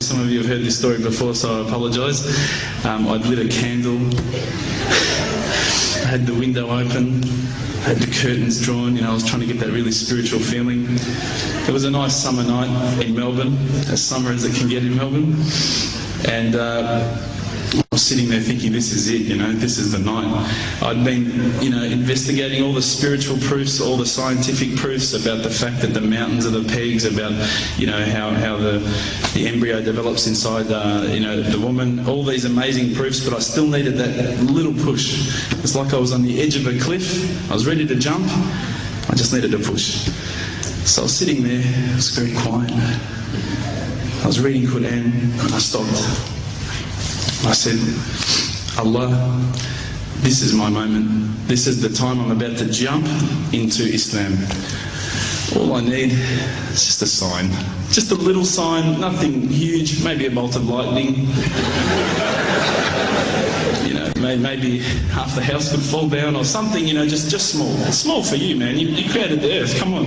Some of you have heard this story before, so I apologise. I'd lit a candle, I had the window open, I had the curtains drawn, I was trying to get that really spiritual feeling. It was a nice summer night in Melbourne, as summer as it can get in Melbourne, and I was sitting there thinking, this is it, this is the night. I'd been, investigating all the spiritual proofs, all the scientific proofs about the fact that the mountains are the pegs, about, how the embryo develops inside, the woman, all these amazing proofs, but I still needed that little push. It's like I was on the edge of a cliff, I was ready to jump, I just needed a push. So I was sitting there, it was very quiet. I was reading Quran, and I stopped. I said, Allah, this is my moment. This is the time I'm about to jump into Islam. All I need is just a sign. Just a little sign, nothing huge, maybe a bolt of lightning. Maybe half the house would fall down or something, just small. It's small for you, man. You created the earth, come on.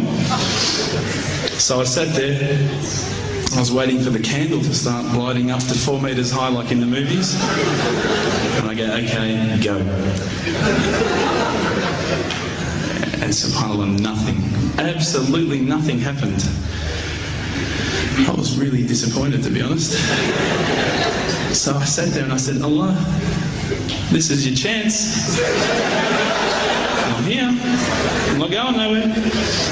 So I sat there. I was waiting for the candle to start lighting up to 4 metres high like in the movies. And I go, okay, go. And subhanAllah, nothing. Absolutely nothing happened. I was really disappointed, to be honest. So I sat there and I said, Allah, this is your chance. I'm here. I'm not going nowhere.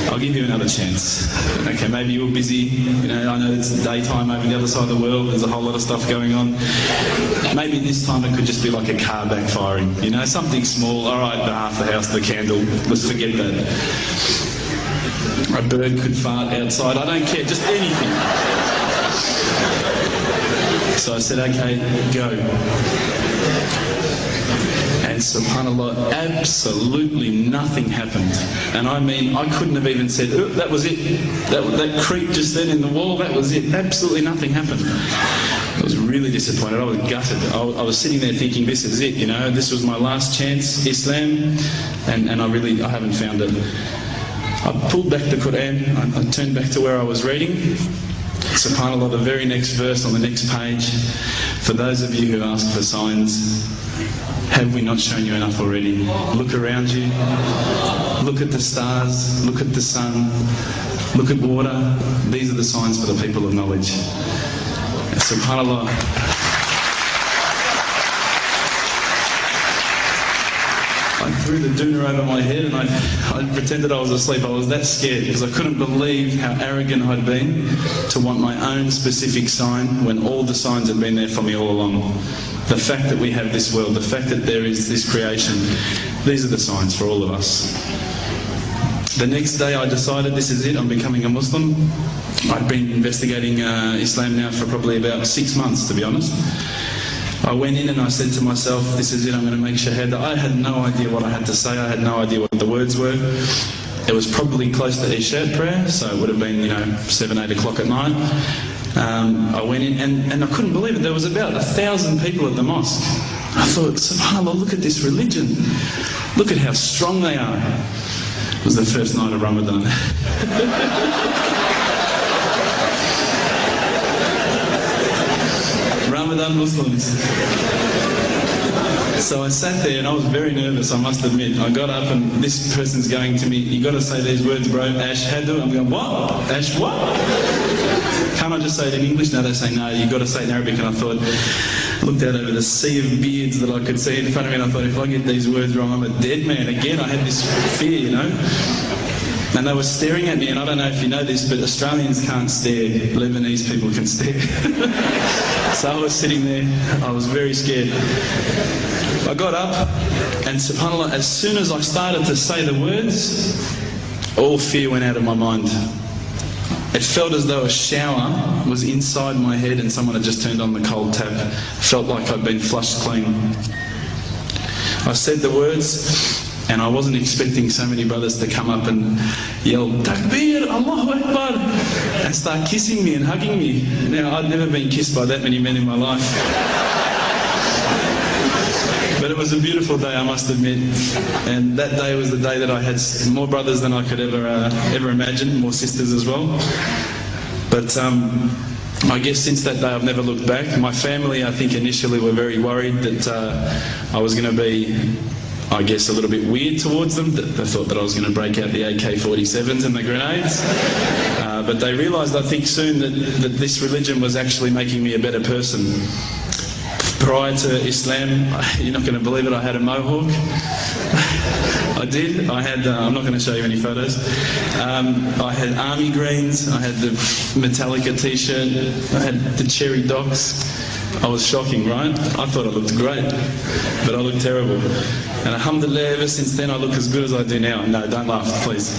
I'll give you another chance. Okay, maybe you're busy. I know it's daytime over the other side of the world. There's a whole lot of stuff going on. Maybe this time it could just be like a car backfiring. Something small. All right, half the house, the candle. Let's forget that. A bird could fart outside. I don't care. Just anything. So I said, okay, go. And subhanAllah, absolutely nothing happened. And I mean, I couldn't have even said, oh, that was it. That creak just then in the wall, that was it. Absolutely nothing happened. I was really disappointed. I was gutted. I was sitting there thinking, this is it, this was my last chance, Islam, and I haven't found it. I pulled back the Quran, I turned back to where I was reading. SubhanAllah, the very next verse on the next page, for those of you who ask for signs, have we not shown you enough already? Look around you, look at the stars, look at the sun, look at water. These are the signs for the people of knowledge. SubhanAllah. I threw the doona over my head and I pretended I was asleep. I was that scared because I couldn't believe how arrogant I'd been to want my own specific sign when all the signs had been there for me all along. The fact that we have this world, the fact that there is this creation, these are the signs for all of us. The next day I decided this is it, I'm becoming a Muslim. I'd been investigating Islam now for probably about 6 months, to be honest. I went in and I said to myself, this is it, I'm going to make shahada. I had no idea what I had to say, I had no idea what the words were. It was probably close to Isha prayer, so it would have been, 7, 8 o'clock at night. I went in and I couldn't believe it, there was about 1,000 people at the mosque. I thought, subhanAllah, look at this religion. Look at how strong they are. It was the first night of Ramadan. Ramadan Muslims. So I sat there and I was very nervous, I must admit. I got up and this person's going to me, you got to say these words, bro, ashhadu. I'm going, what? Ash what? Can't I just say it in English? No, they say, no, you got to say it in Arabic. And I thought, looked out over the sea of beards that I could see in front of me and I thought, if I get these words wrong, I'm a dead man. Again, I had this fear, And they were staring at me, and I don't know if you know this, but Australians can't stare. Lebanese people can stare. So I was sitting there, I was very scared. I got up, and subhanAllah, as soon as I started to say the words, all fear went out of my mind. It felt as though a shower was inside my head and someone had just turned on the cold tap. It felt like I'd been flushed clean. I said the words, and I wasn't expecting so many brothers to come up and yell, Takbir, Allahu Akbar, and start kissing me and hugging me. Now, I'd never been kissed by that many men in my life. But it was a beautiful day, I must admit. And that day was the day that I had more brothers than I could ever imagine, more sisters as well. But I guess since that day I've never looked back. My family, I think, initially were very worried that I was going to be, I guess, a little bit weird towards them. They thought that I was going to break out the AK-47s and the grenades. But they realised, I think, soon that this religion was actually making me a better person. Prior to Islam, you're not going to believe it, I had a mohawk. I did. I had, I'm not going to show you any photos. I had army greens, I had the Metallica t-shirt, I had the cherry docks. I was shocking, right? I thought I looked great, but I looked terrible. And alhamdulillah, ever since then I look as good as I do now. No, don't laugh, please.